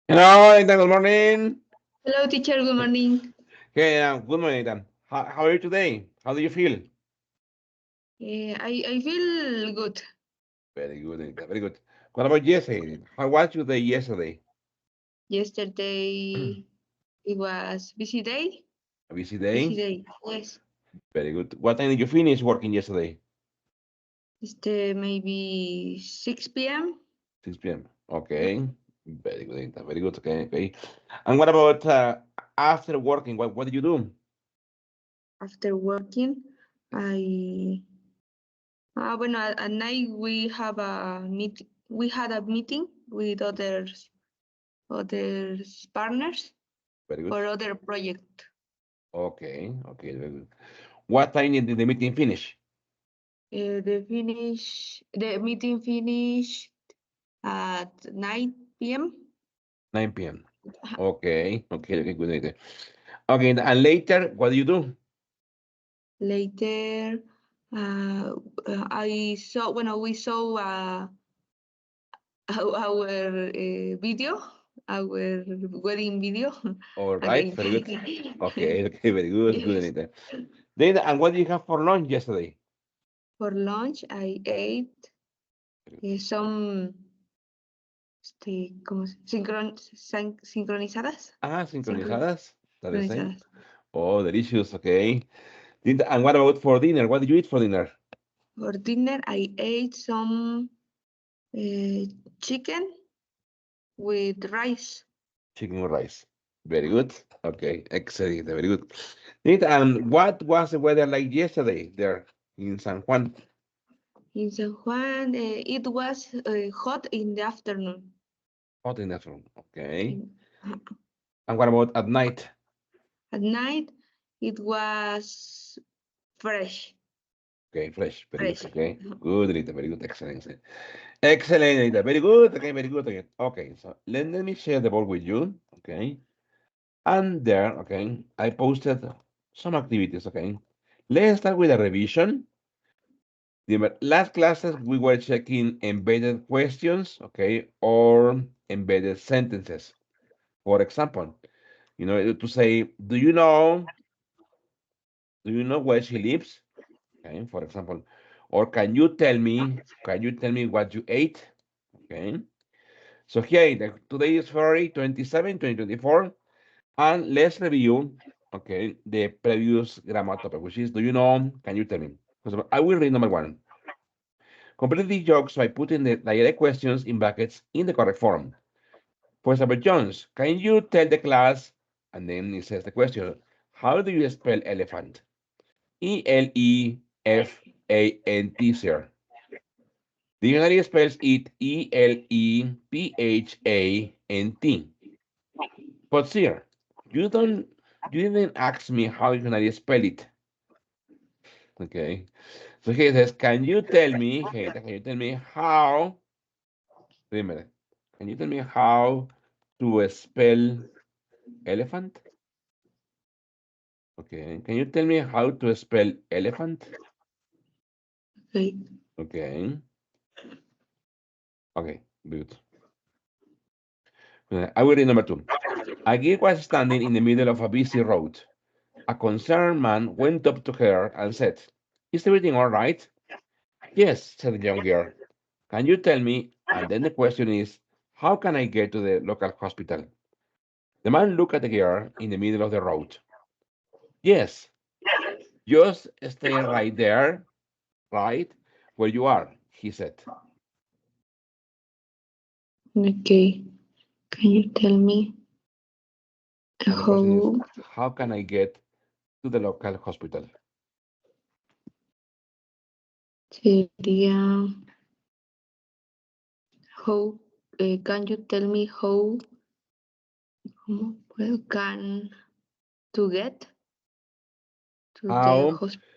Hello, Ethan. Good morning. Hello, teacher. Good morning. Okay, good morning, Ethan. How are you today? How do you feel? I feel good. Very good, Ethan. Very good. What about yesterday? How was your day yesterday? Yesterday it was busy day. A busy Busy day? day. Yes. Very good. What time did you finish working yesterday? Maybe 6 p.m. 6 p.m. Okay. Very good, Ethan. Very good. Okay, okay. And what about after working? What did you do? After working, I bueno, at night we have a meet. We had a meeting with others partners Very good. for other project. Okay, okay, very good. What time did the meeting finish? The meeting finished at 9 p.m. 9 p.m. Okay, okay, okay, good. Ethan. Okay, and later, what do you do? Later, I saw when we saw our video, our wedding video All right, again. very good. Okay, okay, very good, good, Yes. Anita. Then, and what did you have for lunch yesterday? For lunch, I ate some ¿cómo sincronizadas. Ah, sincronizadas. That's the same. Sincronizadas. Oh, delicious. Okay. And what about for dinner? What did you eat for dinner? For dinner, I ate some uh, chicken with rice. Chicken with rice. Very good. Okay, excellent. Very good. And what was the weather like yesterday there in San Juan? In San Juan, it was hot in the afternoon. Hot in the afternoon. Okay. In, And what about at night? at night, it was fresh. Okay, fresh. Very good. Fresh. Okay. Good, Anita. Very good. Excellent. Excellent, Anita. Very good. Okay, very good. Okay, okay. So let me share the board with you. Okay. And there, okay, I posted some activities. Okay. Let's start with a revision. The last classes we were checking embedded questions, okay, or embedded sentences. For example, to say, do you know where she lives? Okay, for example, or can you tell me what you ate? Okay. So here, today is February 27, 2024, and let's review, okay, the previous grammar topic, which is, do you know, can you tell me? So I will read number one. Complete the jokes by putting the direct questions in brackets in the correct form. For example, Jones, can you tell the class, and then it says the question, how do you spell elephant? Elefant, sir. The dictionary spells it Elephant. But sir, you don't you didn't ask me how you can spell it. Okay. So he says, can you tell me how, wait a minute, can you tell me how to spell elephant? Okay. Can you tell me how to spell elephant? Okay. Okay. Okay. Good. I will read number two. A girl was standing in the middle of a busy road. A concerned man went up to her and said, is everything all right? Yes, said the young girl. Can you tell me? And then the question is, how can I get to the local hospital? The man looked at the girl in the middle of the road. Yes, just stay right there, right where you are, he said. Okay. Can you tell me And the question is, how how can I get to the local hospital? sería how can you tell me how can to get to the How? hospital?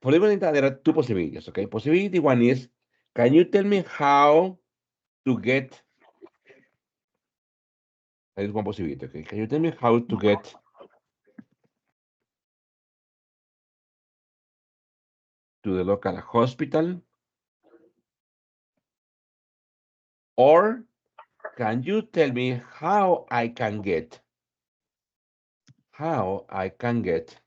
For even there are two possibilities, okay? Possibility one is, can you tell me how to get, that is one possibility, okay? Can you tell me how to get to the local hospital? Or Can you tell me how I can get? How I can get?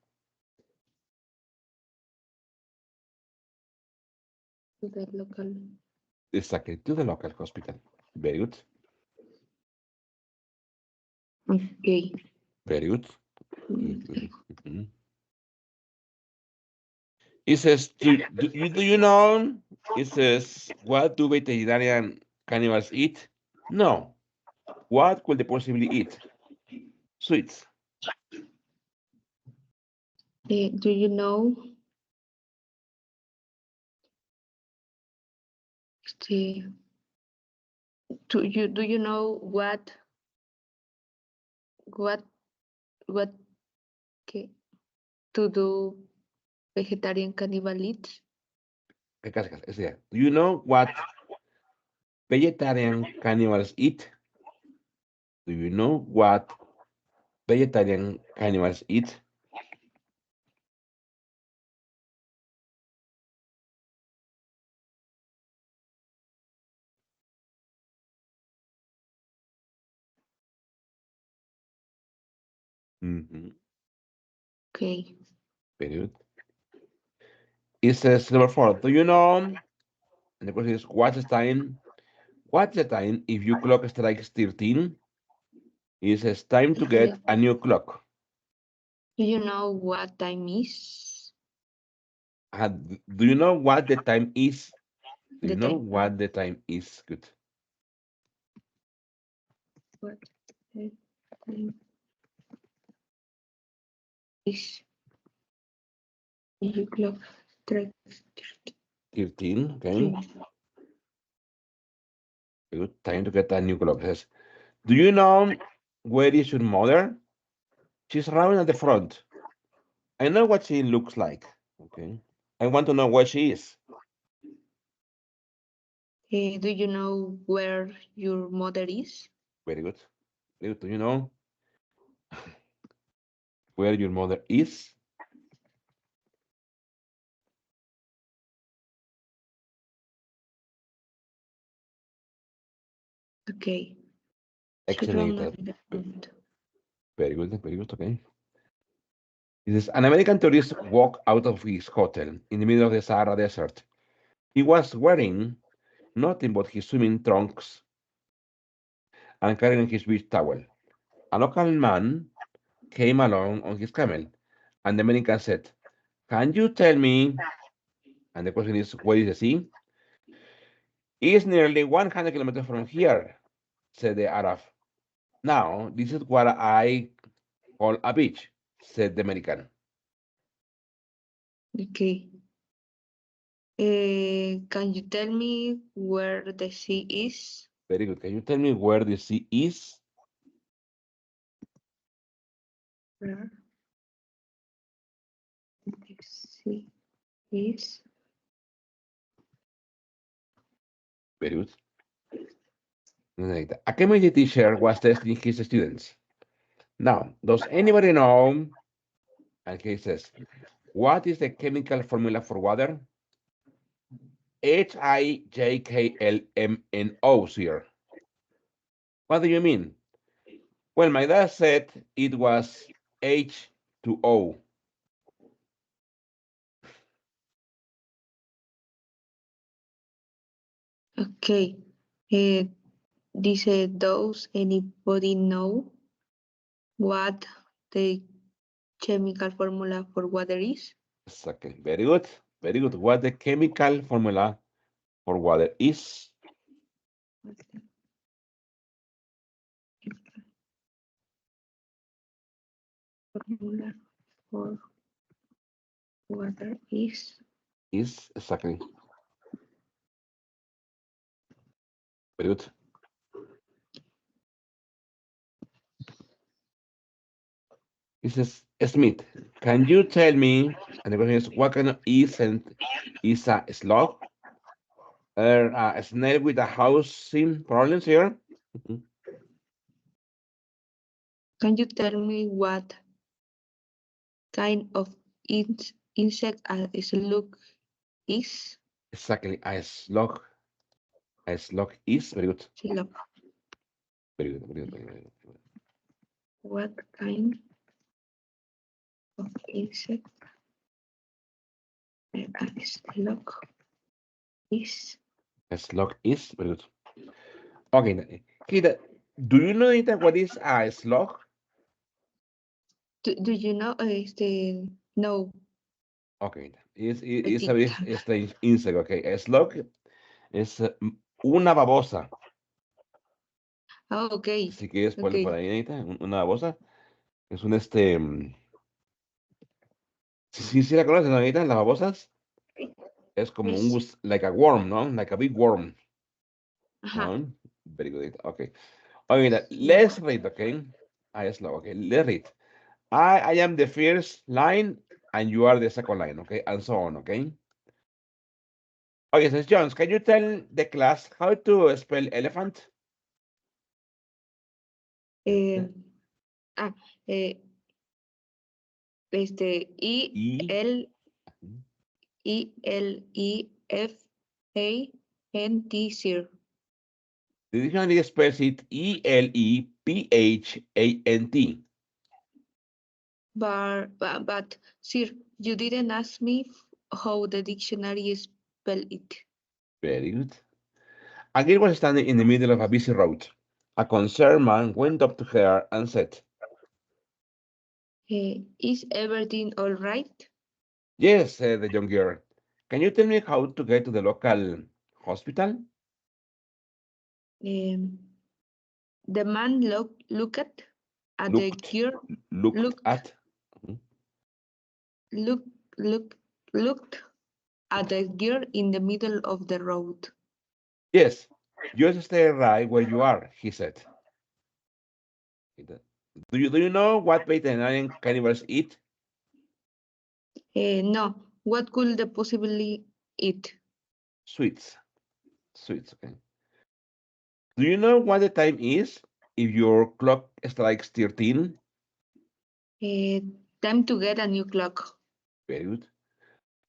To the local. Exactly, to the local hospital. Very good. Okay. Very good. Mhm. It says, do you know? It says, what do vegetarian cannibals eat? No. What could they possibly eat? Sweets. Do you know the do you know what what okay, to do vegetarian cannibal eats? ¿Qué casa? Do you know what vegetarian cannibals eat? Do you know what vegetarian cannibals eat? Mhm. Okay. Very good. It says number 4. Do you know? And the question is, what's the time? What's the time if your clock strikes 13? It says time to get a new clock. Do you know what time is? Do you know what the time is? Do The you know time. what the time is? Good. What the time is? You clock strikes 13, okay. 13. Good. Time to get a new clock. It says, do you know where is your mother? She's around at the front. I know what she looks like. Okay. I want to know where she is. Do you know where your mother is? Very good. Very good. Do you know where your mother is? Okay. She's Excellent. around the front. Very good. Very good. Okay. It says, an American tourist walked out of his hotel in the middle of the Sahara Desert. He was wearing nothing but his swimming trunks and carrying his beach towel. A local man came along on his camel, and the American said, can you tell me? And the question is, where is the sea? It's nearly 100 kilometers from here, said the Arab. Now, this is what I call a beach, said the American. Okay. Can you tell me where the sea is? Very good. Can you tell me where the sea is? Where the sea is? Very good. A chemistry teacher was testing his students. Now, does anybody know? And he says, what is the chemical formula for water? HIJKLMNO, sir. What do you mean? Well, my dad said it was H2O. Okay. Does anybody know what the chemical formula for water is? Exactly. Very good. Very good. What the chemical formula for water is? What the formula for water is? Is exactly. Very good. It says, Smith, can you tell me? And the question is, what kind of isn't is a slug? A snail with a housing problems here? Mhm. Can you tell me what kind of insect a slug is? Exactly. A slug. A slug is very good. Slug. Very good, very good, very good, very good. What kind of insect a slug is? A slug is very good. Okay, Kita, do you know Nita, what is a slug? Do you know? No, Okay, I it's a didn't. bit strange insect. Okay, a slug es una babosa. Oh, okay, Si quieres ponerle por okay. ahí, Anita, una babosa. Es un si la conoces, ¿no, Anita? Las babosas es como un Yes. like a worm, ¿no? Like a big worm, Ajá. ¿no? Very good. Okay. Okay, Anita, Yeah. let's read, okay? I slow, okay? Let's read. I am the first line and you are the second line, okay? And so on, okay? Okay, so Jones, can you tell the class how to spell elephant? Eh, ah, eh, E. Elefant, sir. The dictionary spells it Elepant. But, sir, you didn't ask me how the dictionary spell it. Very good. A girl was standing in the middle of a busy road. A concerned man went up to her and said, Is everything all right? yes, said the young girl. Can you tell me how to get to the local hospital? Um, the man looked at the Looked, girl, looked looked, at. Mhm. look, look, looked at the girl in the middle of the road. Yes, just stay right where you are, he said. Do you know what veterinarian cannibals eat? No, what could they possibly eat? Sweets. Sweets, okay. Do you know what the time is if your clock strikes 13? Uh, Time to get a new clock. Very good.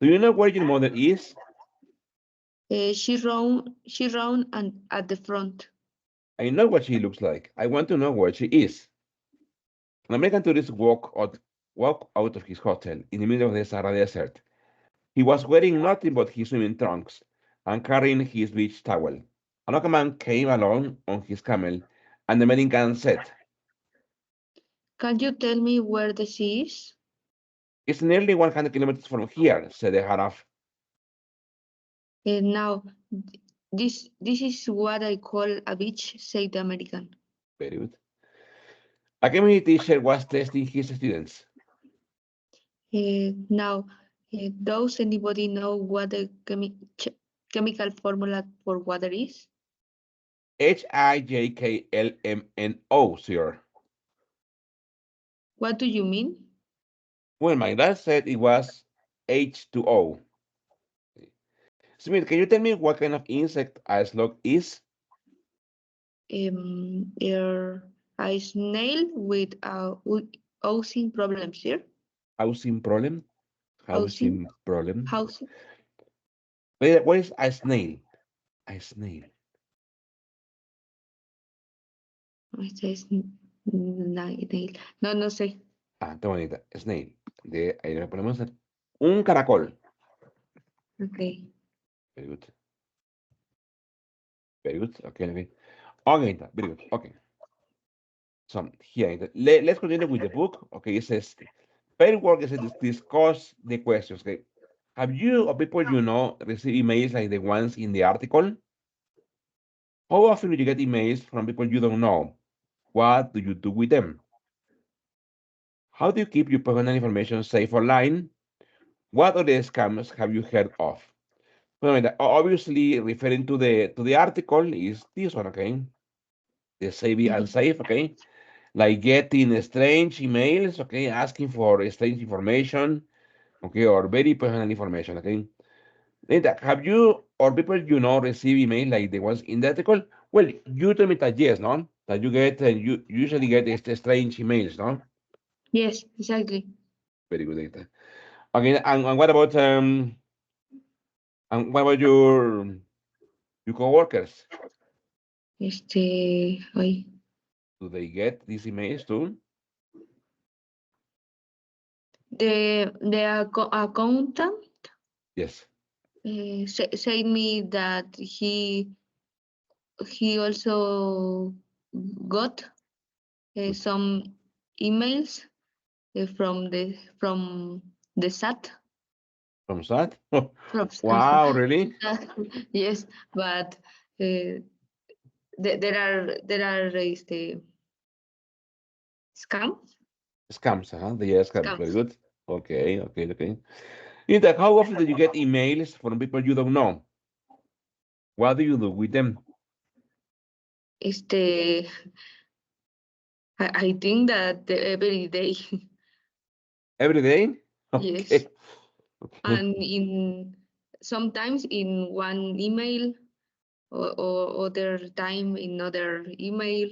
Do you know where your mother is? She round and at the front. I know what she looks like. I want to know where she is. An American tourist walked out of his hotel in the middle of the Sahara Desert. He was wearing nothing but his swimming trunks and carrying his beach towel. Another man came along on his camel, and the American said, Can you tell me where the sea is? it's nearly 100 kilometers from here, said the Haraf. Now, this is what I call a beach, said the American. Very good. A chemistry teacher was testing his students. Now, does anybody know what the chemical formula for water is? HIJKLMNO, sir. What do you mean? Well, my dad said it was H2O. Smith, can you tell me what kind of insect a slug is? You're a snail with housing problems here. Housing problem? Housing, Housing problem? housing. What is a snail? A snail. Este es nail. No, no sé. Ah, está bonita. Snail. Ahí le ponemos un caracol. Okay. Very good. Very good. Okay, okay. Okay, very good. Okay. So here, let's continue with the book. Okay, it says, paid work is discuss the questions. Okay. Have you or people you know receive emails like the ones in the article? How often do you get emails from people you don't know? What do you do with them? How do you keep your personal information safe online? What other scams have you heard of? Well, I mean, obviously, referring to the article is this one, okay? The save and Mhm. safe, okay? Like getting strange emails, okay? Asking for strange information, okay? Or very personal information, okay? Then have you or people you know receive email like the ones in the article? Well, you tell me that yes, no? That you get, you usually get these strange emails, no? Yes, exactly. Very good data. Okay, and what about your coworkers? Ay. Do they get these emails too? The accountant Yes. said me that he also got Good. some emails from the SAT From SAT? from Wow, really? yes, but there are scams Scams, huh? Yeah, scams. Very scams. good. Okay, okay, okay. Nita, how often do you get emails from people you don't know? What do you do with them? Este, I think that every day, Every day? yes, Okay, okay, and in sometimes in one email or other time in other email.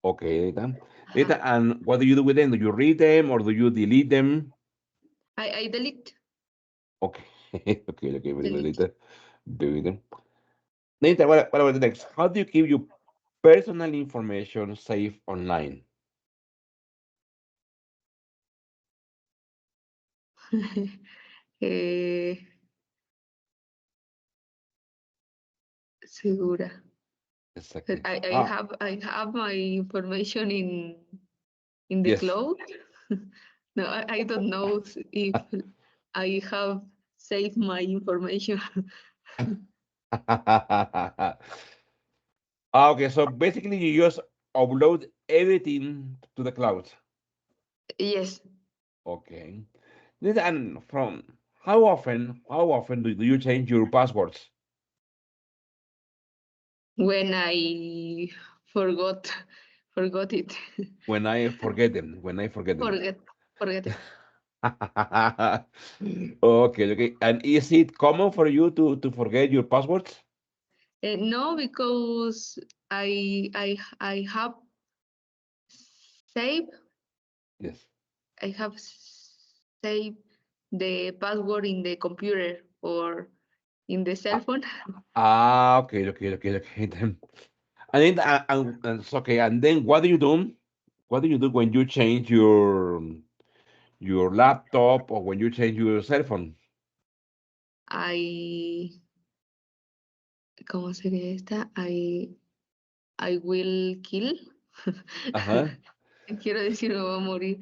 okay, Nita. Uh-huh. Nita, and what do you do with them? Do you read them or do you delete them? I delete Okay, okay, okay, very good, delete. Nita. Very good. Nita, what about the next? How do you keep your personal information safe online? eh, segura. Exactly. I have my information in the Yes. cloud. No, I don't know if I have saved my information. Okay, so basically you just upload everything to the cloud. Yes, Okay. And from how often do you change your passwords? when I forgot forgot it. When I forget them. When I forget them. forget forget it. Okay, okay. And is it common for you to forget your passwords? No, because I have saved Yes. I have saved the password in the computer or in the cell phone. Okay, okay, okay, okay. Then, and it's okay. And then what do you do? What do you do when you change your laptop or when you change your cell phone? I ¿Cómo sería esta? I will kill. Uh-huh. Quiero decir, me voy a morir.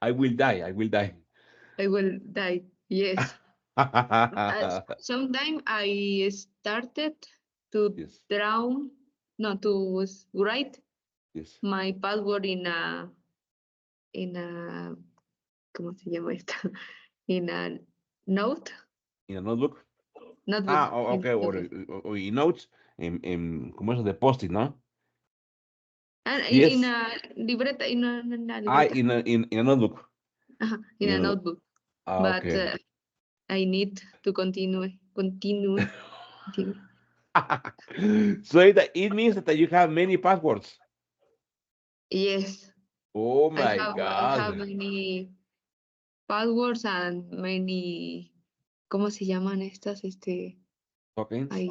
I will die. I will die. I will die. Yes. Sometime I started to Yes. draw, no, to write Yes. my password in a, ¿cómo se llama esta? In a note, In a notebook. notebook, in Okay. Or, notebook. or in notes. ¿Cómo es de post-it, no? And in Yes. a libreta, in a libreta, In a notebook. in In a a notebook. notebook. But Okay. I need to continue. So it means that you have many passwords. Yes, Oh I my have I have God. many passwords and many, ¿cómo se llaman estas? Tokens. Hay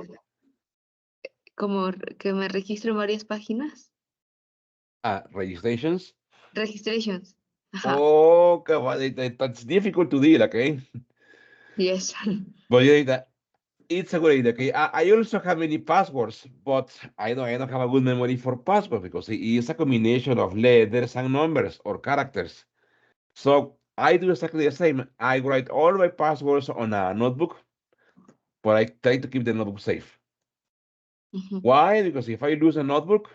como que me registro en varias páginas. Registrations. Registrations. Ajá. Oh, God, that's difficult to deal, okay? Yes. But it's a good idea, okay? I also have many passwords, but I don't have a good memory for passwords because it is a combination of letters and numbers or characters. So I do exactly the same. I write all my passwords on a notebook, but I try to keep the notebook safe. Mhm. Why? Because if I lose a notebook,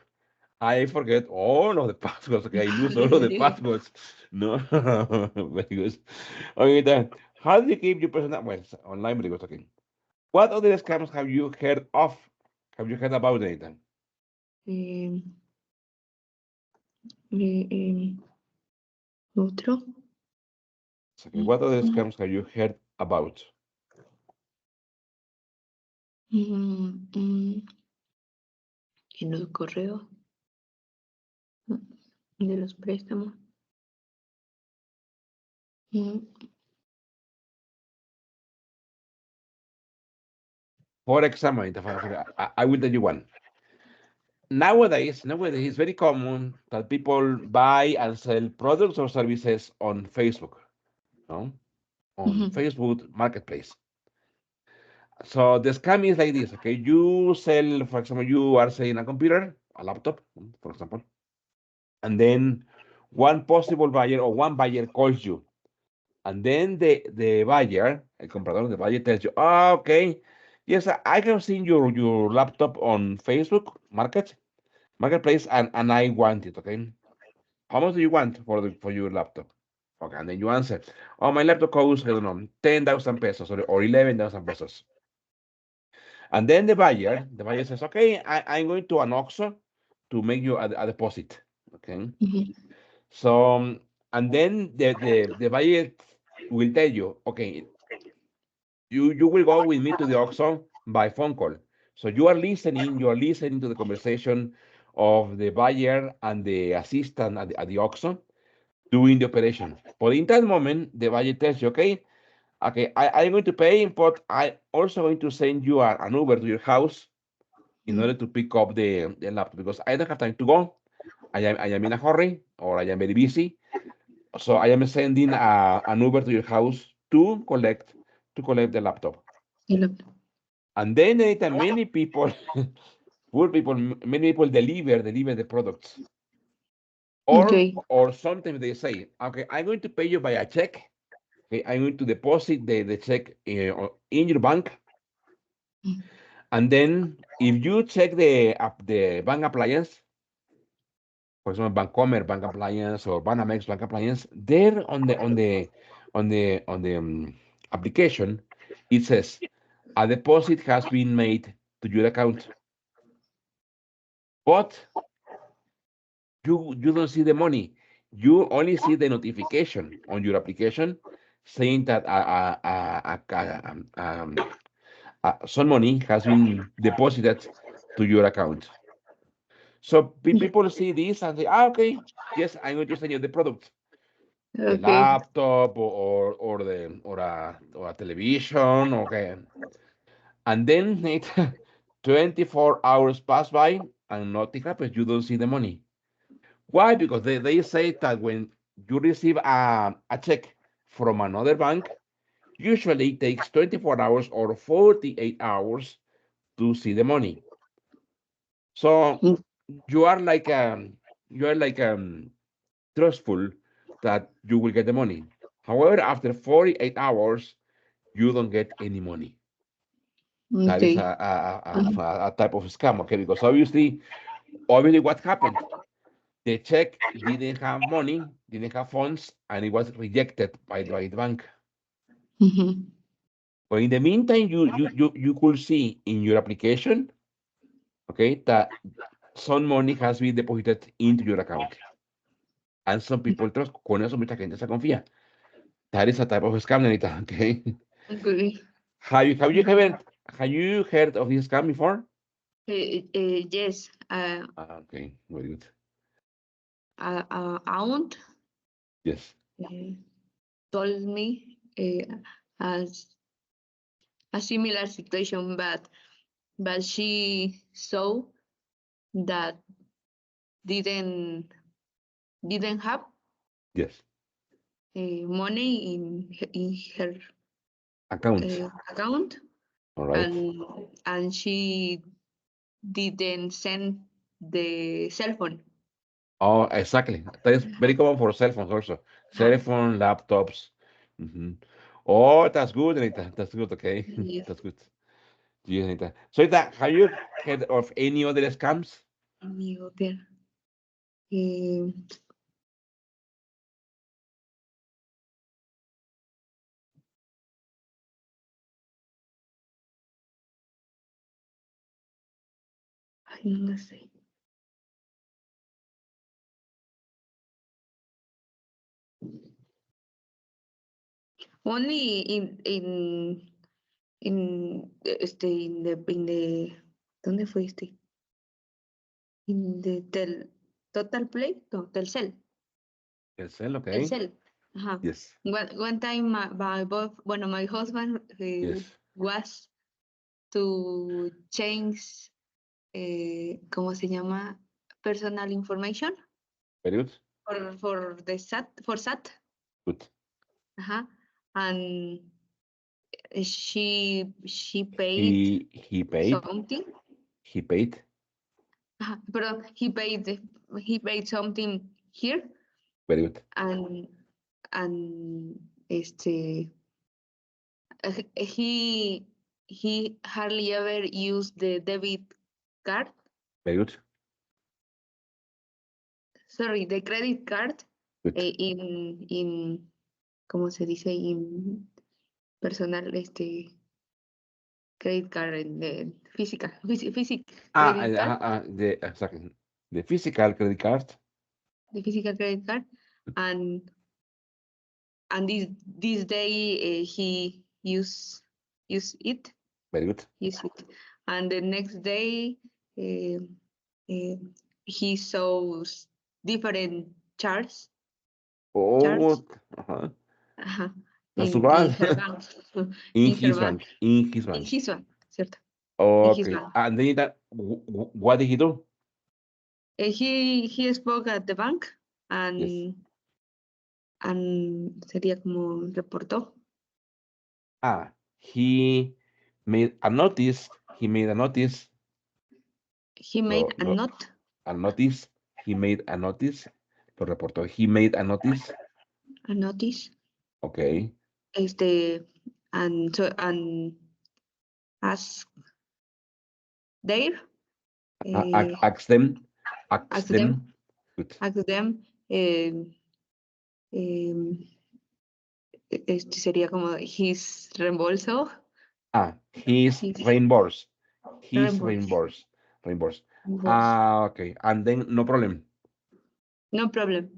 I forget all of the passwords. Okay, I lose all of the passwords. No, very good. Okay, then how do you keep your personal? Well, it's online, very good. Okay. What other scams have you heard of? Have you heard about anything? Em, otro. Okay. What other scams have you heard about? Mm, mm, en los correos de los préstamos. Mm, For example, I will tell you one. Nowadays, it's very common that people buy and sell products or services on Facebook, no? On Mhm. Facebook Marketplace. So the scam is like this, okay? You sell, for example, you are selling a computer, a laptop, for example, and then one possible buyer or one buyer calls you, and then the buyer, el comprador, the buyer tells you, oh, okay, yes, I have seen your laptop on Facebook Marketplace, and I want it, okay? How much do you want for your laptop? Okay, and then you answer, oh, my laptop costs, I don't know, 10,000 pesos or 11,000 pesos. And then the buyer says, okay, I'm going to an OXXO to make you a deposit. Okay. Mhm. So, and then the buyer will tell you, okay, you will go with me to the OXXO by phone call. So you are listening to the conversation of the buyer and the assistant at the OXXO doing the operation. But in that moment, the buyer tells you, okay, I'm going to pay, but I also going to send you an Uber to your house in order Mhm. to pick up the laptop because I don't have time to go. I am in a hurry or I am very busy. So I am sending an Uber to your house to collect the laptop. Yellow. And then anytime many people, poor people, many people deliver the products. Or Okay. or sometimes they say, okay, I'm going to pay you by a check. Okay, I'm going to deposit the check in your bank. Mm. And then if you check the bank appliance, for example, Bancomer Bank Appliance or Banamex Bank Appliance, there on the application, it says a deposit has been made to your account, but you don't see the money. You only see the notification on your application saying that some money has been deposited to your account. So people see this and say, okay, yes, I'm going to send you the product. The Okay. laptop or a television, okay. And then 24 hours pass by and nothing happens. You don't see the money. Why? Because they say that when you receive a check from another bank, usually it takes 24 hours or 48 hours to see the money. So Mm. you are like trustful that you will get the money. However, after 48 hours, you don't get any money. That is Okay. Uh-huh. a type of scam, okay? Because obviously, what happened? The check didn't have money, didn't have funds, and it was rejected by the bank. Mhm. But in the meantime, you could see in your application, okay, that some money has been deposited into your account. And some people trust, con eso mucha gente se confía. That is a type of scam, Anita, okay? Okay. Have you heard of this scam before? Yes. Okay, very good. Aunt Yes. uh, told me as a similar situation, but she saw that didn't didn't have Yes. money in her Account. account, All right. and she didn't send the cell phone. Oh, exactly. That is very common for cell phones also. Uh-huh. Cell phone, laptops. Hmm. Oh, that's good, Anita. That's good. Okay, Yes. that's good. Yes, Anita. So, Anita, have you heard of any other scams? Any other? Eh, ay, no sé. Only in the ¿dónde fue este? In the Total Play, no, Telcel. El cell, okay. Telcel. Ajá. Yes. One time my husband Yes. was to change, ¿cómo se llama? Personal information Very good. for the SAT. Good. And she paid He paid. something. He paid. Perdón, he paid something here, Very good. and he hardly ever used the debit card. Very good. Sorry, the credit card Good. in ¿cómo se dice? In personal, credit card, en physical credit card, Exactly. The physical credit card. the physical credit card, and this day he use it, Very good. and the next day uh, uh, he saw different charts Oh, uh-huh. uh, Not so in bad. her bank, In in her his bank, bank. In his in bank. his one, cierto, in his Okay. bank. And then what did he do? He spoke at the bank, Yes. and sería como reportó. He made a notice. He made a notice. He made a note. A notice. He made a notice. Lo reportó. He made a notice. A notice. Okay. And ask there. Ask them. Ask them. Good. Ask them. Sería como his reembolso. He's His reimbursed. He's reembolso. reimbursed. Okay. And then no problem. No problem.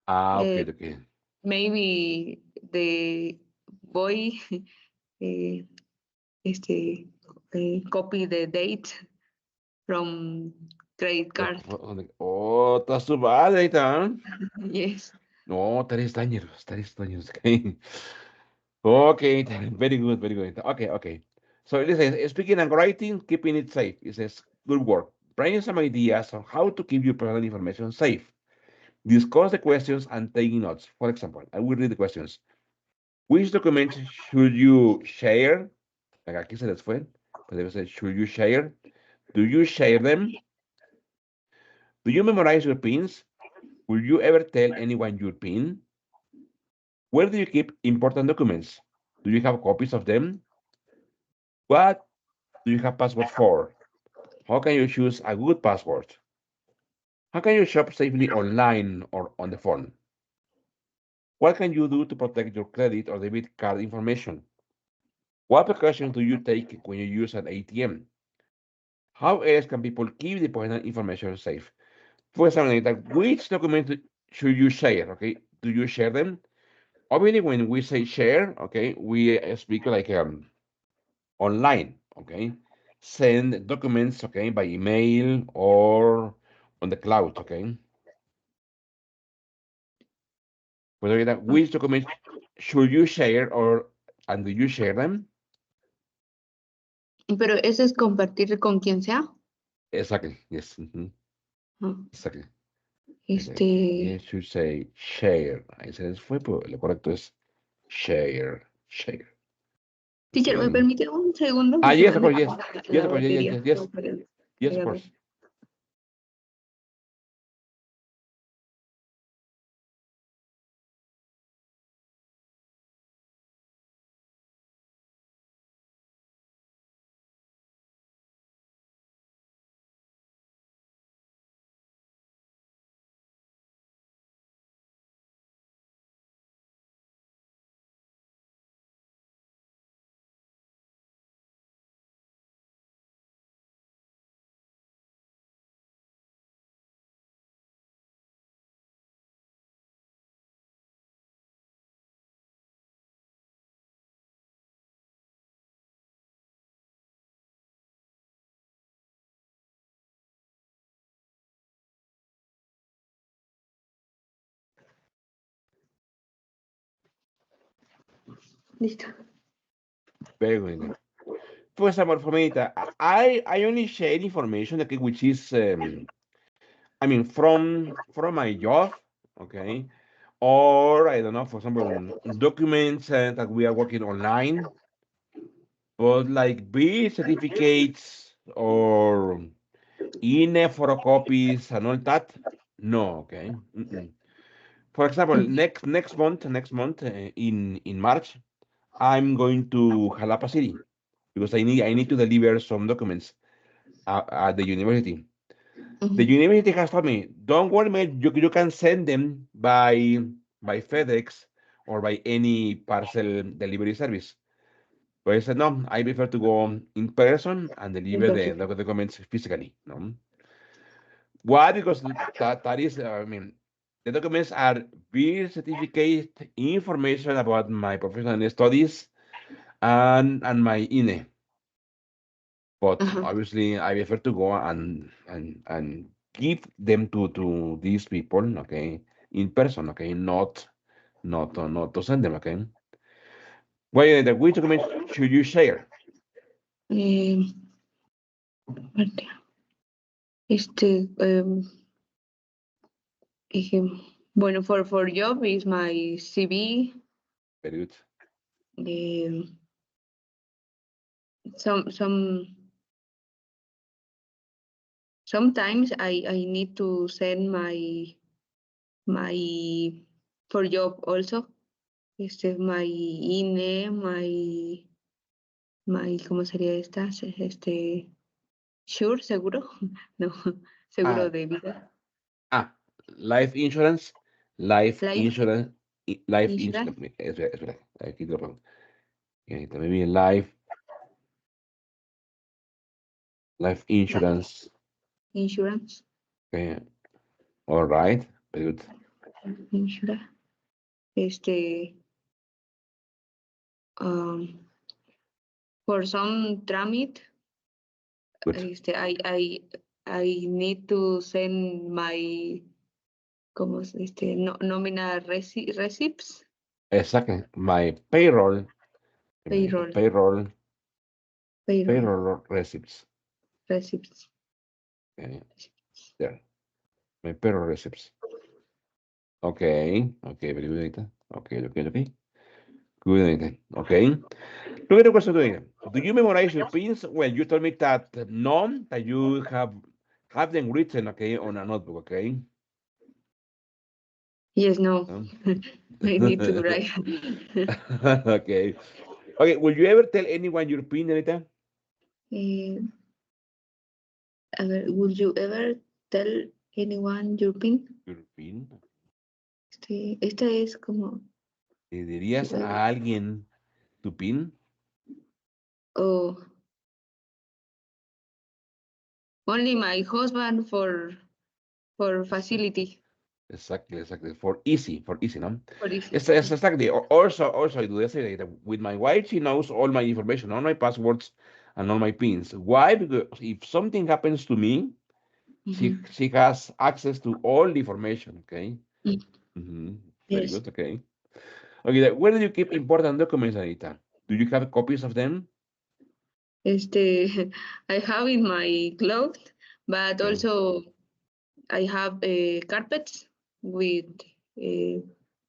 Okay, okay. Maybe the boy copy the date from credit card. Oh, está su madre, ahí está. Yes. No, 3 años, 3 años. Okay. Okay, very good, very good. Okay, okay. So it says, speaking and writing, keeping it safe. It says, good work. Bring some ideas on how to keep your personal information safe. Discuss the questions and taking notes. For example, I will read the questions. Which documents should you share? Aquí se les fue. Pero debe ser, should you share? Do you share them? Do you memorize your pins? Will you ever tell anyone your pin? Where do you keep important documents? Do you have copies of them? What do you have password for? How can you choose a good password? How can you shop safely online or on the phone? What can you do to protect your credit or debit card information? What precautions do you take when you use an ATM? How else can people keep the personal information safe? For example, which documents should you share? Okay, do you share them? Obviously, when we say share, okay, we speak like online, okay? Send documents, okay, by email or on the cloud, okay? But which documents should you share and do you share them? Pero eso es compartir con quien sea. Exactly, yes. Exactly. Yes, should say share. Ahí se les fue, pero lo correcto es share, share. Teacher, ¿me Okay. permite un segundo? Ah, Se me yes, of anda course, yes. acabando Yes, la of course, yes, batería. yes, yes. Para el Yes, of cargador. course. Listo. Very good. for example, for me, I only share information, okay, which is, I mean, from my job, okay, or I don't know, for example, documents that we are working online, but like B certificates or INE photocopies and all that, no, okay. Mm-mm. For example, next month in March, I'm going to Jalapa City because I need to deliver some documents at the university. The Mhm. university has told me, don't worry, man, you can send them by FedEx or by any parcel delivery service. But I said, no, I prefer to go in person and In deliver person. the documents physically. No? Why? Because that is, I mean, the documents are bill certificate information about my professional studies and my INE. But Uh-huh. obviously, I prefer to go and give them to these people, okay, in person, okay, not to send them, okay. Well, the which documents should you share? Um, what- este, bueno, for job is my CV. Very good. Um, some sometimes I need to send my for job also. My INE, my ¿cómo sería esta? Sure, seguro, no, Ah, seguro de vida. ah, life insurance, life Life insurance, life insurance, insurance. Espera, aquí te lo pongo. También viene life insurance. insurance, Okay, all right, very good, insurance. Este, um, for some tramit, good. I need to send my, como no, nómina receipts, Exactly. My payroll, payroll, payroll, payroll payroll receipts. receipts. Okay, there. My payroll receipts. Okay, okay, very good, Anita. Okay. Good, Anita. Okay. Look at the question today. Do you memorize your pins? Well, you told me that no, that you have them written, okay, on a notebook, okay? Yes, no, Um, I need to write. okay. Okay, will you ever tell anyone your pin, Anita? Eh, a ver, would you ever tell anyone your pin? Your pin. Esta es como, ¿Le dirías well, a alguien tu pin? oh, only my husband for facility. Exactly. For easy, no? For this, It's exactly. Also, I do this with my wife. She knows all my information, all my passwords, and all my pins. Why? Because if something happens to me, mhm. she has access to all the information. Okay. Mm, hmm Very yes. good. Okay. Okay. Where do you keep important documents, Anita? Do you have copies of them? I have in my clothes, but Okay. also I have carpets with uh,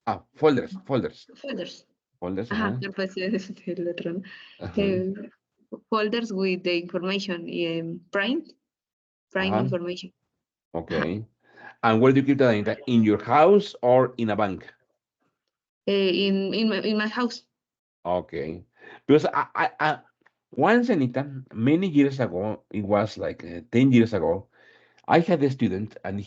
Ah, folders. folders. Ajá, carpets es el otro, ¿no? Uh-huh. Eh, folders with the information, prime Uh-huh. information. Ajá. Okay. And where do you keep that, Anita? In your house or in a bank? In my house. Okay. Because once, Anita, many years ago, it was like 10 years ago, I had a student and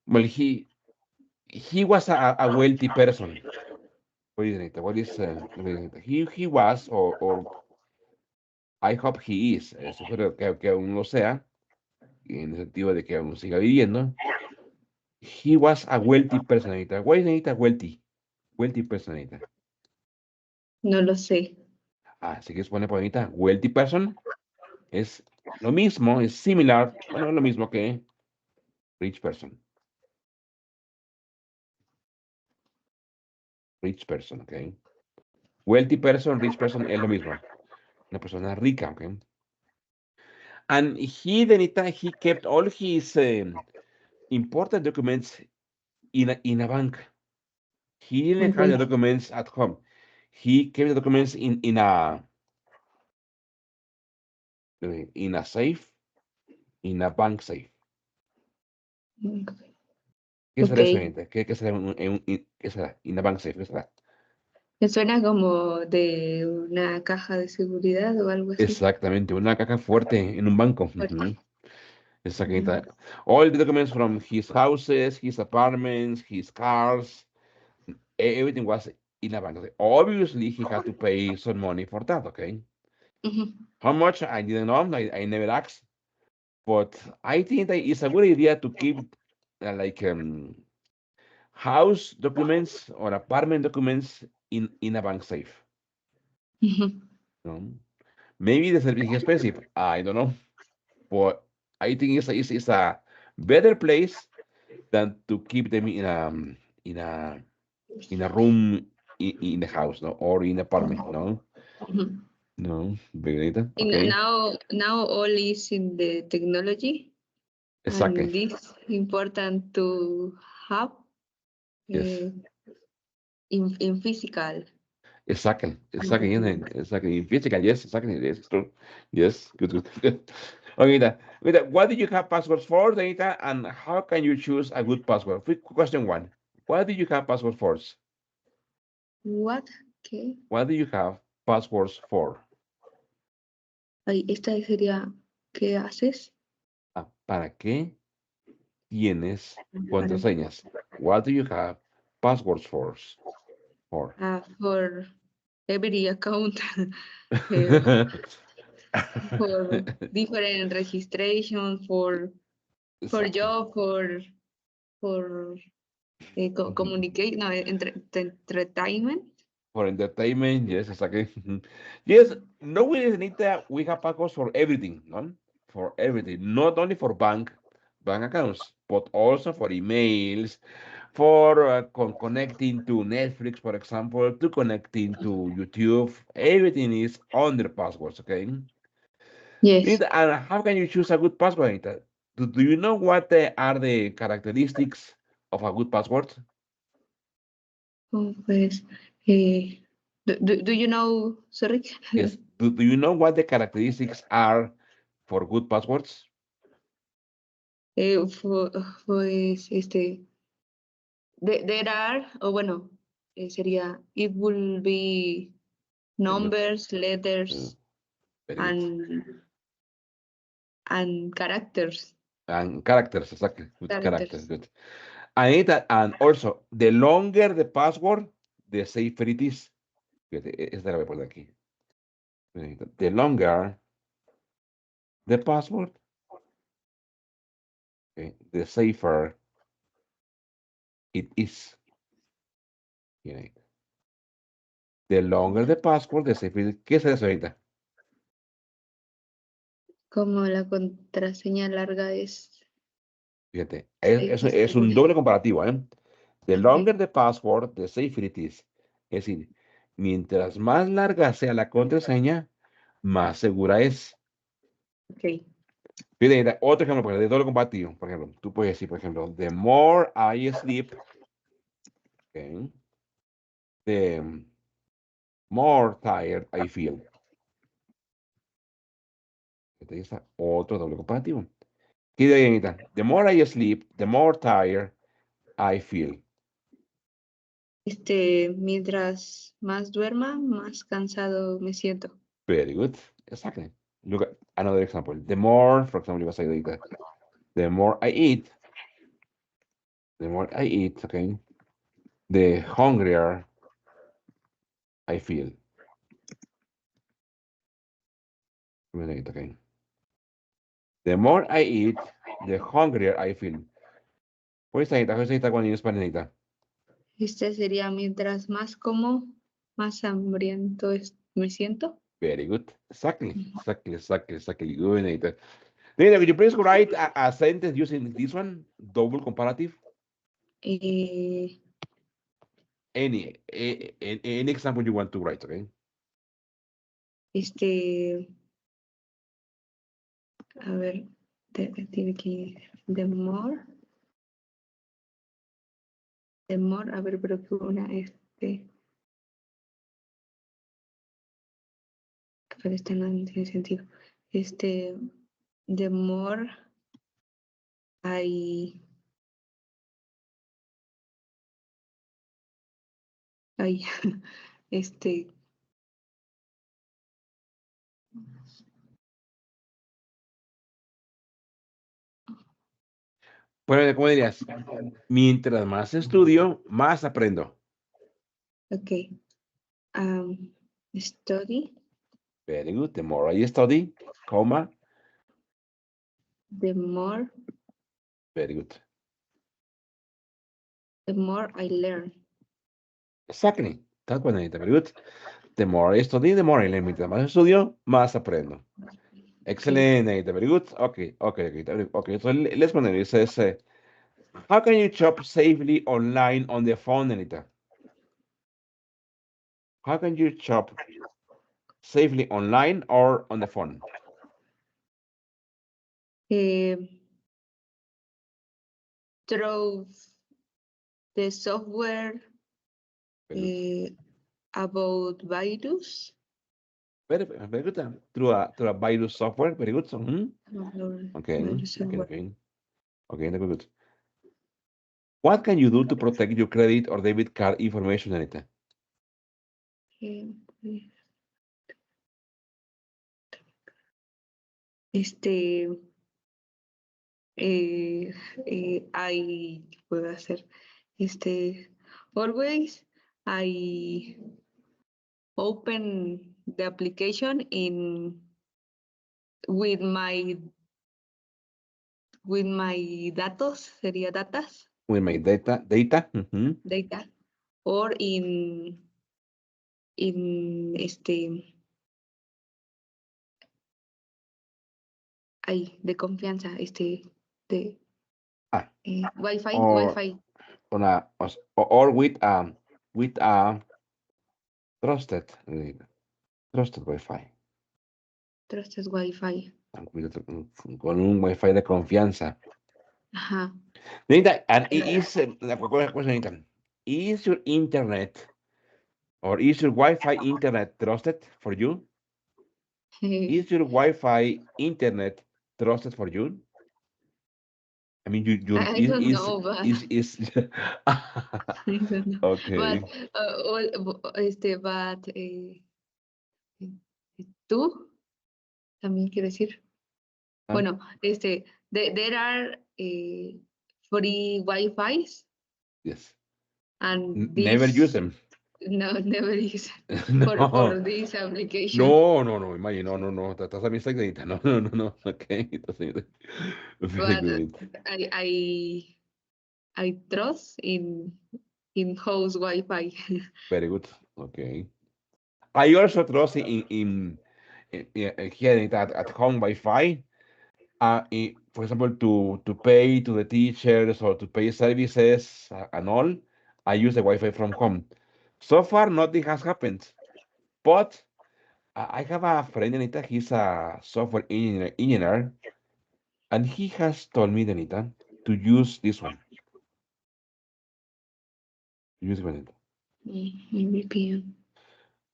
well, he was a wealthy person. What is it? What is it? He was, or I hope he is, espero que aún lo sea, en el sentido de que aún siga viviendo. He was a wealthy person, Anita. Why is Anita wealthy? Wealthy person, Anita. No lo sé. Así que supone por Anita, wealthy person es lo mismo, es similar, bueno, es lo mismo que rich person. Rich person, ¿ok? Wealthy person, rich person es lo mismo. una persona rica, okay? And Denita, he kept all his important documents in a bank. He didn't have Okay. the documents at home. He kept the documents in a safe, in a bank safe. ¿Qué será eso, Okay. gente? ¿Qué será qué será? In a bank safe, ¿qué será? Me suena como de una caja de seguridad o algo así. Exactamente, una caja fuerte en un banco. Fuerte. Ujú. Exactamente. Ujú. All the documents from his houses, his apartments, his cars, everything was in a bank. Obviously, he had to pay some money for that, okay? Ujú. How much? I didn't know. I never asked. But I think that it's a good idea to keep like house documents or apartment documents in a bank safe. Ujú. You know? Maybe the service is expensive. I don't know. But I think it's a better place than to keep them in a in a room in the house, no, or in apartment, no, Ujú. no, Benedita, And okay, now all is in the technology, exactly, and this important to have yes, uh, in physical. exactly, exactly, in physical, yes, exactly, yes, it's true, yes, good, good, good. Okay, what do you have passwords for, Data, and how can you choose a good password? Question one, what do you have passwords for? What? ¿Qué? What do you have passwords for? Ay, esta sería, ¿qué haces? Ah, ¿para qué tienes Para, contraseñas? What do you have passwords for? for every account, eh, for different registration, for Exactly. job, for Mhm. communicate, no, entertainment. For entertainment, yes, exactly. Yes, no, we need that we have passwords for everything, no? For everything, not only for bank accounts, but also for emails, for connecting to Netflix, for example, to connecting to YouTube. Everything is under passwords, okay? Yes. And how can you choose a good password, Anita? Do you know what are the characteristics of a good password? Oh, pues, eh, do you know, sorry, Yes. Do you know what the characteristics are for good passwords? fu- pues, there are, o bueno, sería, it will be Look, numbers, uh, letters, very good. and characters. And characters, exactly. Good characters, Characters. good. And also, the longer the password, the safer it is. Fíjate, esta la voy a poner aquí. The longer the password, okay, the safer it is. Fíjate. The longer the password, the safer it is. ¿Qué es eso ahorita? Como la contraseña larga es Fíjate, X es un segura. doble comparativo, ¿eh? The Okay. longer the password, the safer it is. Es decir, mientras más larga sea la contraseña, más segura es. Okay. Fíjate, otro ejemplo, de doble comparativo, por ejemplo, tú puedes decir, por ejemplo, the more I sleep, okay, the more tired I feel. Fíjate, ahí está otro doble comparativo. ¿Qué de ahí, Anita? The more I sleep, the more tired I feel. Mientras más duerma, más cansado me siento. Very good. Exactly. Look at another example. The more, for example, you say later, the more I eat, the more I eat, okay, the hungrier I feel. Wait, okay. The more I eat, the hungrier I feel. Pues ahí está con niños panita. Sería mientras más como, más hambriento me siento. Very good. Exactly. Good, Anita. Nina, could you please write a sentence using this one? Double comparative. Eh, Any example you want to write, okay? A ver, tiene que ir. The more, a ver, pero que una, pero este no tiene sentido. The more I, I, este, Bueno, ¿cómo dirías? Mientras más estudio, más aprendo. okay, study, Very good. The more I study, comma, the more, very good. I learn. Exactly. Tal cual, Anita. Very good. The more I study, the more I learn. Mientras más estudio, más aprendo. Okay. Excellent, Anita. Very good. Okay. So let's continue. It says, how can you shop safely online on the phone, Anita? How can you shop safely online or on the phone? Through the software Very good. about virus. Very good. Through a virus software. Very good. So, okay. Virus software. Okay, very good. What can you do to protect your credit or debit card information, Anita? Eh, I puedo hacer always I open the application in with my datos, sería datas, With my data. data, or in de confianza, de Ah, Wi-Fi, or Wi-Fi, or with a trusted Wi-Fi. trusted Wi-Fi. Con un Wi-Fi de confianza. Ajá. Anita, and question, Anita. Is your internet or is your Wi-Fi internet trusted for you? Is your Wi-Fi internet trusted for you? I mean, your I don't know, but is I don't know. But okay. but tú también quiero decir. Huh? Bueno, there are free Wi-Fi's Yes. and Never use this them. no never use No. for this application. No, imagine, no. That's a mistake, Anita. No. Okay. Very But good. I trust in house Wi-Fi. Very good. Okay. I also trust in here at home Wi-Fi. For example, to pay to the teachers or to pay services and all, I use the Wi-Fi from home. So far, nothing has happened. But I have a friend, Anita. He's a software engineer, and he has told me, Anita, to use this one. Use it, Anita. VPN.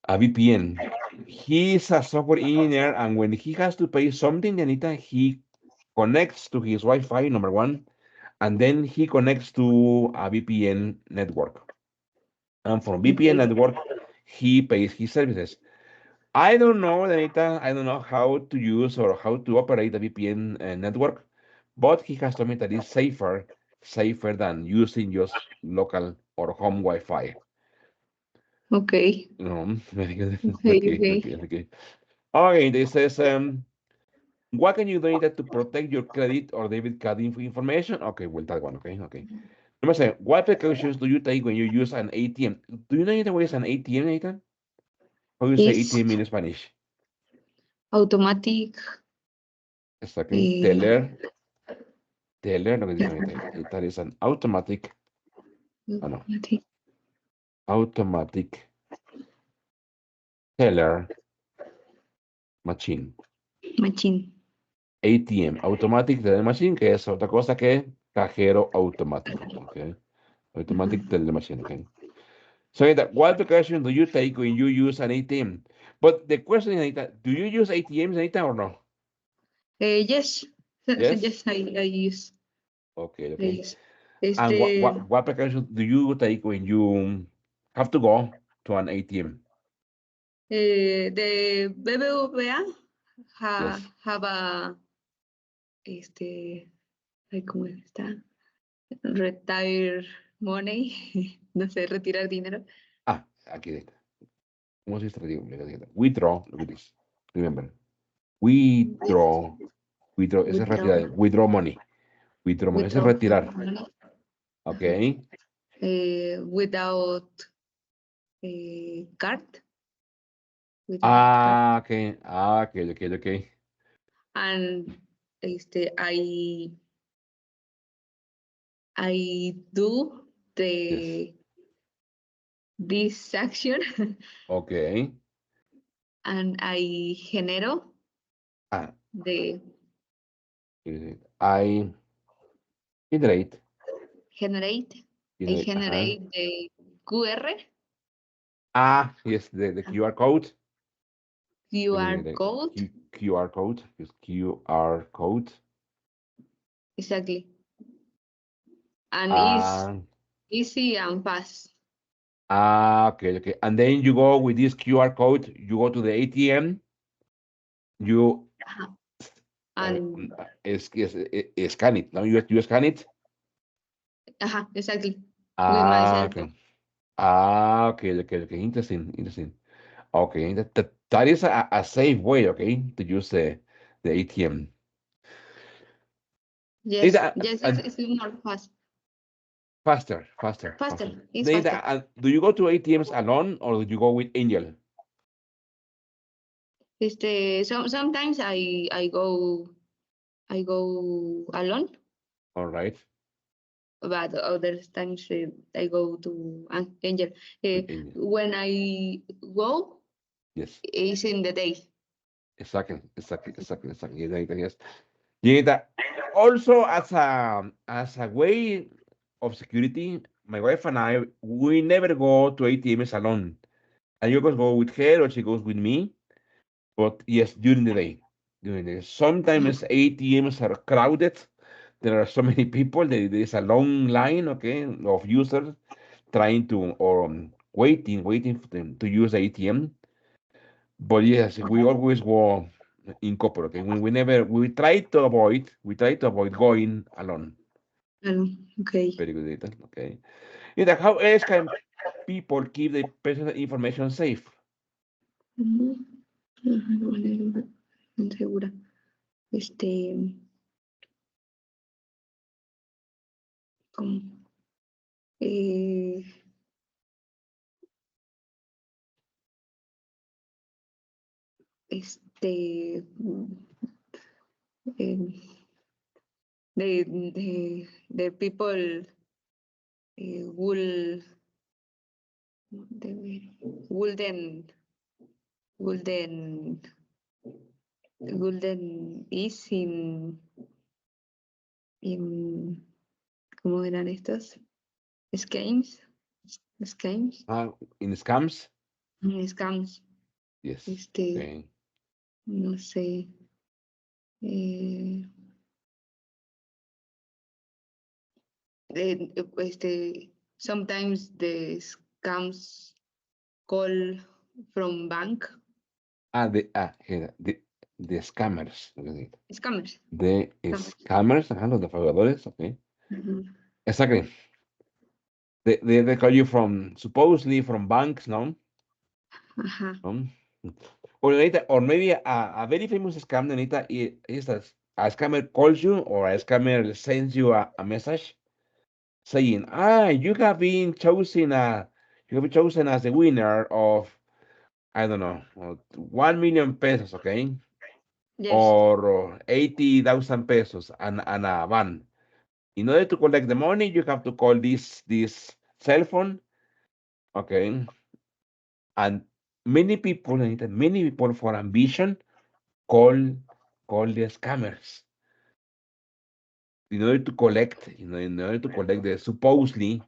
A VPN. He's a software engineer, and when he has to pay something, Anita, he connects to his Wi-Fi, number one, and then he connects to a VPN network. And from VPN Okay. network, he pays his services. I don't know, Anita, I don't know how to use or how to operate a VPN network, but he has told me that it's safer than using just local or home Wi-Fi. Okay. No, very good. Okay. Okay. Okay. Okay, this says, what can you do Anita, to protect your credit or debit card information? Okay, well, that one, okay. Number seven, what precautions do you take when you use an ATM? Do you know Anita, what is an ATM, Nathan? How do you say Is ATM in Spanish? automatic. Exactly. eh, Teller, lo que digo Anita. That is an automatic, no, automatic. automatic teller Machine. Machine. ATM, Automatic Teller Machine, que es otra cosa que cajero automático. Okay. Ajá. Automatic Teller Machine. Okay. So, Anita, what precaution do you take when you use an ATM? But the question is, Anita, do you use ATMs, Anita, or no? Yes. Yes? Yes, I use. Okay, I okay. use. And what, Este, what, what precautions do you take when you have to go to an ATM? de BBVA Yes. have a, ay, ¿cómo está? Retire money, no sé, retirar dinero. Ah, aquí está. ¿Cómo se dice? Withdraw, look at this. Remember. Withdraw. Withdraw, ese es Withdraw, retirar. Withdraw money. Withdraw money, ese es withdraw retirar. money. Ajá. Okay. Without card, without card. Ah, okay. Ah, okay, okay, okay. And I do Yes. this action Okay. and I genero Ah, the I generate. generate I Ajá. generate the QR Ah, yes, the QR code. QR code. QR code. Yes, QR code. Exactly. And it's Ah, easy and fast. okay, okay. And then you go with this QR code, you go to the ATM, you Ajá. uh, And scan it. No, you scan it. ajá, exactly. With my Ah, cell phone. okay. Ah, okay, okay, okay. Interesting, interesting. Okay, that is a safe way, okay, to use the ATM. Yes, Neither, yes, and it's more fast. faster, faster, Faster. faster. It's Neither, faster. do you go to ATMs alone or do you go with Angel? Sometimes I go alone, All right, but other times I go to Angel. Uh, with Angel. when I go, Yes, it's in the day. exactly, exactly, exactly, exactly. Yeah, Neither, yes. Yeah, also as a way of security, my wife and I we never go to ATMs alone. And you guys go with her or she goes with me. But yes, during the day, sometimes Ajá, ATMs are crowded. There are so many people. There's a long line, okay, of users trying to or waiting for them to use the ATM. But yes, we always go in couple. Okay, we never we try to avoid going alone. okay. Very good data. Okay. Yeah, how else can people keep the personal information safe? Ujú. Ajá, no, insegura. Este, ¿cómo? Eh, eh, the people will wouldn't wouldn't wouldn't is in ¿cómo eran estos? Scams, scams, In scams? scams, Yes. este, Okay. no sé, eh, sometimes the scams call from bank, Here, the scammers. scammers, The scammers. scammers, los defraudadores, okay. Ujú. Exactly. They call you from supposedly from banks, no? Ajá, No? Or or maybe a very famous scam, Anita, is that a scammer calls you or a scammer sends you a message saying, you have been chosen as the winner of, I don't know, 1 million pesos, okay? yes, Or 80,000 pesos and a van. In order to collect the money, you have to call this cell phone, okay? And many people, Anita, many people for ambition, call the scammers in order to collect, in order to collect the supposedly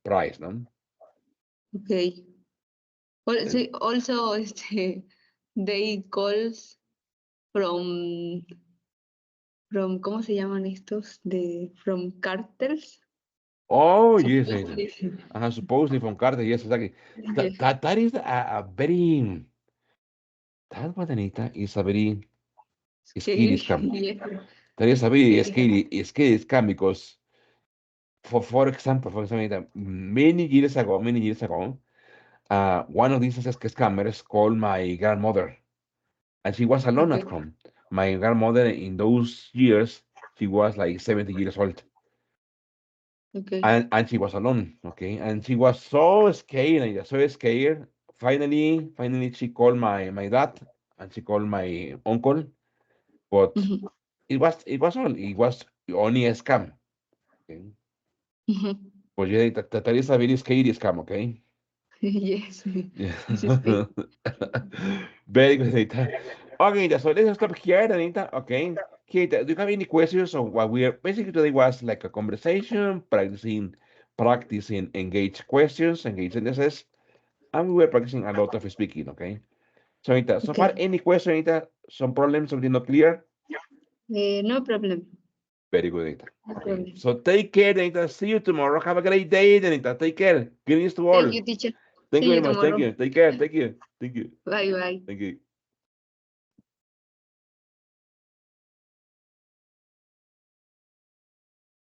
price, no? Okay. Also, they calls from, ¿cómo se llaman estos? From cartels, Oh, yes, supposedly. supposedly from Carter, yes, exactly. Yes. That is a very, that one, Anita, is a very scary Scary. scam. Yes. That is a very Scary. scary scam because, for example, Anita, many years ago, one of these scammers called my grandmother, and she was alone at Okay. home. My grandmother in those years, she was like 70 years old, Okay. and she was alone. Okay, and she was so scared, and so scared. Finally, she called my dad, and she called my uncle, but Mhm. it was only a scam. Okay, Mhm. but yeah, that is a very scary scam. Okay. Yes. Yeah. This is scary. Very good, Anita. Okay, Anita, so let's stop here, Anita. Okay. Anita, do you have any questions on what we are basically today was like a conversation, practicing engaged questions, engaged sentences, and we were practicing a lot of speaking, okay? So, Anita, so far, Okay. any question, Anita? Some problems, something not clear? No problem. Very good, Anita. No Okay. problem. So take care, Anita. See you tomorrow. Have a great day, Anita. Take care. Greetings to Thank all. you, teacher. Thank you See very you much. Thank tomorrow. you. Take care. Thank you. Thank you. Bye bye. Thank you.